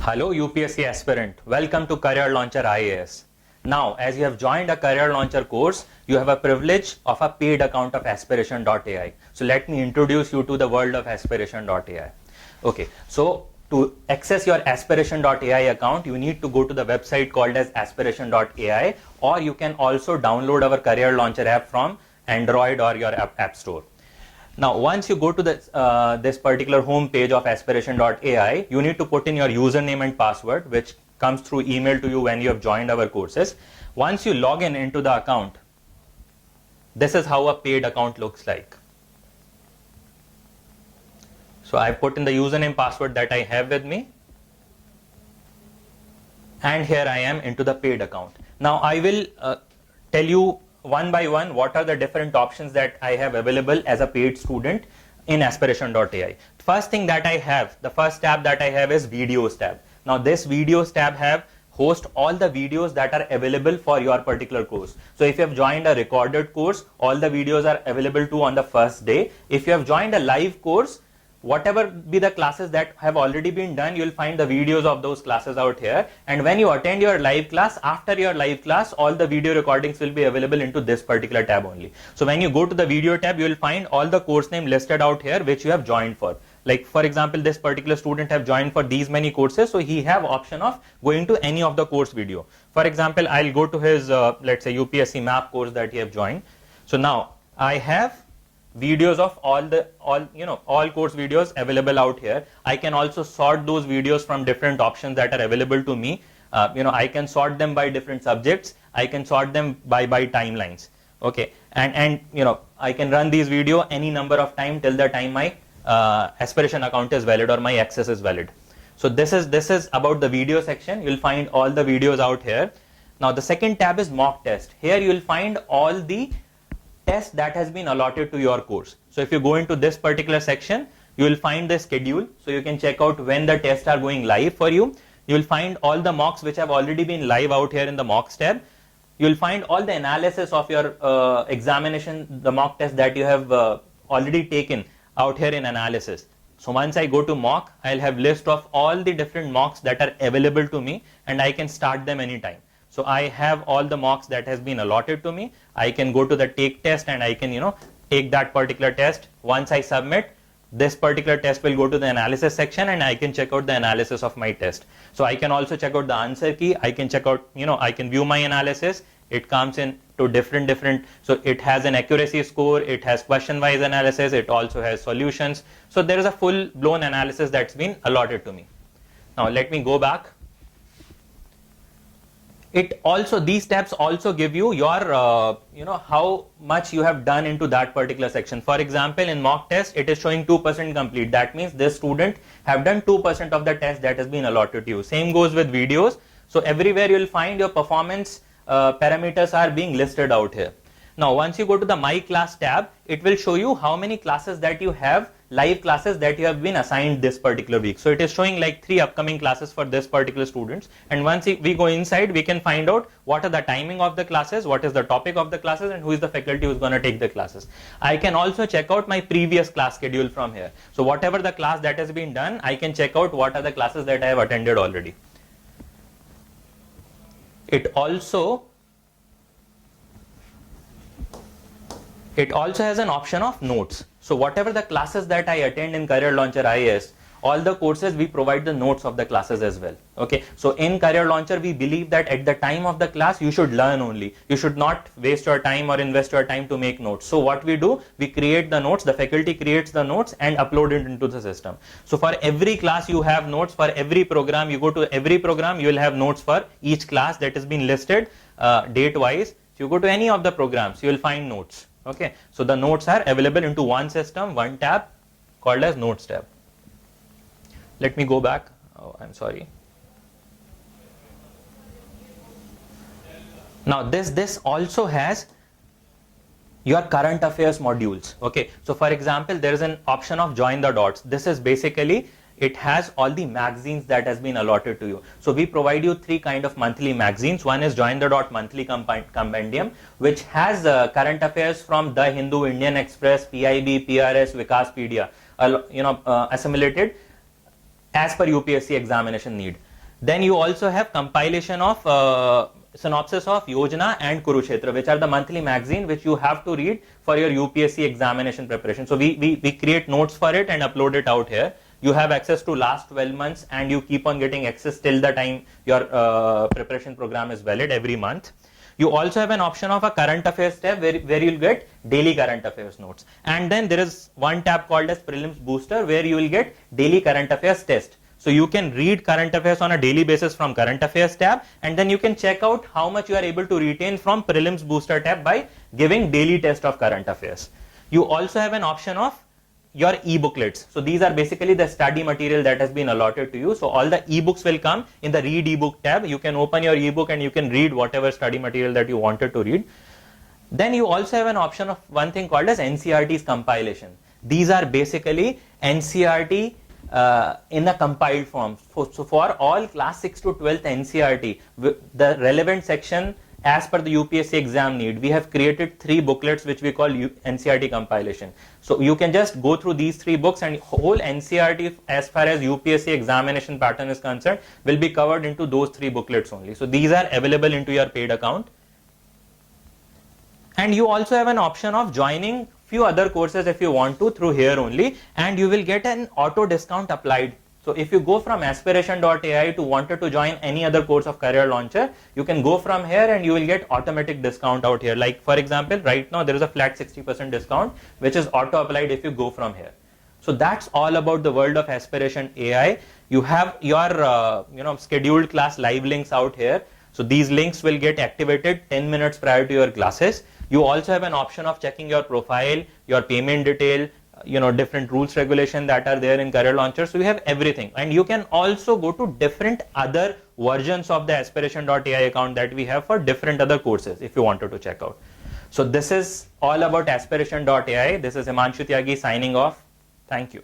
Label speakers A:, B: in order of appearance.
A: Hello UPSC aspirant, welcome to Career Launcher IAS. Now, as you have joined a Career Launcher course, you have a privilege of a paid account of Aspiration.ai. So let me introduce you to the world of Aspiration.ai. Okay, so to access your Aspiration.ai account, you need to go to the website called as Aspiration.ai, or you can also download our Career Launcher app from Android or your app store. Now, once you go to this particular home page of Aspiration.ai, you need to put in your username and password, which comes through email to you when you have joined our courses. Once you log in into the account, this is how a paid account looks like. So I put in the username password that I have with me, and here I am into the paid account. Now I will tell you one by one what are the different options that I have available as a paid student in Aspiration.ai. First thing that I have, the first tab that I have is Videos tab. Now this Videos tab host all the videos that are available for your particular course. So if you have joined a recorded course, all the videos are available to on the first day. If you have joined a live course, whatever be the classes that have already been done, you will find the videos of those classes out here. And when you attend your live class, after your live class, all the video recordings will be available into this particular tab only. So when you go to the video tab, you will find all the course name listed out here which you have joined for. Like for example, this particular student have joined for these many courses, so he have option of going to any of the course video. For example, I'll go to his let's say UPSC map course that he have joined. So now I have videos of all course videos available out here. I can also sort those videos from different options that are available to me. I can sort them by different subjects. I can sort them by timelines. Okay, and I can run these video any number of time till the time my Aspiration account is valid or my access is valid. So this is about the video section. You'll find all the videos out here. Now the second tab is mock test. Here you will find all the test that has been allotted to your course. So if you go into this particular section, you will find the schedule, so you can check out when the tests are going live for you. You will find all the mocks which have already been live out here in the mocks tab. You will find all the analysis of your examination, the mock test that you have already taken out here in analysis. So once I go to mock, I'll have list of all the different mocks that are available to me, and I can start them anytime. So I have all the mocks that has been allotted to me. I can go to the take test and I can take that particular test. Once I submit, this particular test will go to the analysis section and I can check out the analysis of my test. So I can also check out the answer key. I can check out, I can view my analysis. It comes in to different, so it has an accuracy score, it has question wise analysis, it also has solutions. So there is a full blown analysis that's been allotted to me. Now let me go back. These tabs also give you your how much you have done into that particular section. For example, in mock test it is showing 2% complete. That means this student have done 2% of the test that has been allotted to you. Same goes with videos. So everywhere you will find your performance parameters are being listed out here. Now once you go to the my class tab, it will show you how many classes that you have, live classes that you have been assigned this particular week. So it is showing like 3 upcoming classes for this particular students, and once we go inside, we can find out what are the timing of the classes, what is the topic of the classes, and who is the faculty who is going to take the classes. I can also check out my previous class schedule from here. So whatever the class that has been done, I can check out what are the classes that I have attended already. It also has an option of notes. So whatever the classes that I attend in Career Launcher IAS, all the courses we provide the notes of the classes as well. Okay, so in Career Launcher we believe that at the time of the class you should learn only. You should not waste your time or invest your time to make notes. So what we do, we create the notes, the faculty creates the notes and upload it into the system. So for every class you have notes, for every program, you go to every program, you will have notes for each class that has been listed date wise. If you go to any of the programs, you will find notes. Okay, so the notes are available into one system, one tab called as notes tab. Let me go back. Oh, I'm sorry. Now this also has your current affairs modules. Okay, so for example, there is an option of join the dots. This is basically it has all the magazines that has been allotted to you. So we provide you 3 kind of monthly magazines. One is Join the Dot Monthly Compendium, which has current affairs from The Hindu, Indian Express, PIB, PRS, Vikaspedia, assimilated as per UPSC examination need. Then you also have compilation of synopsis of Yojana and Kurukshetra, which are the monthly magazine which you have to read for your UPSC examination preparation. So we create notes for it and upload it out here. You have access to last 12 months and you keep on getting access till the time your preparation program is valid every month. You also have an option of a current affairs tab where you'll get daily current affairs notes. And then there is one tab called as Prelims Booster where you will get daily current affairs test. So you can read current affairs on a daily basis from current affairs tab, and then you can check out how much you are able to retain from Prelims Booster tab by giving daily test of current affairs. You also have an option of your e-booklets. So these are basically the study material that has been allotted to you. So all the e-books will come in the read ebook tab. You can open your e-book and you can read whatever study material that you wanted to read. Then you also have an option of one thing called as NCERT's compilation. These are basically NCERT in a compiled form. So for all class 6 to 12th NCERT, the relevant section as per the UPSC exam need, we have created 3 booklets which we call NCERT compilation. So you can just go through these 3 books and whole NCERT as far as UPSC examination pattern is concerned will be covered into those 3 booklets only. So these are available into your paid account. And you also have an option of joining few other courses if you want to through here only, and you will get an auto discount applied. So if you go from aspiration.ai to wanted to join any other course of Career Launcher, you can go from here and you will get automatic discount out here. Like for example, right now there is a flat 60% discount which is auto applied if you go from here. So that's all about the world of Aspiration AI. You have your scheduled class live links out here. So these links will get activated 10 minutes prior to your classes. You also have an option of checking your profile, your payment detail, different rules regulation that are there in Career Launcher. So you have everything, and you can also go to different other versions of the Aspiration.ai account that we have for different other courses if you wanted to check out. So this is all about Aspiration.ai. This is Himanshu Tyagi signing off. Thank you.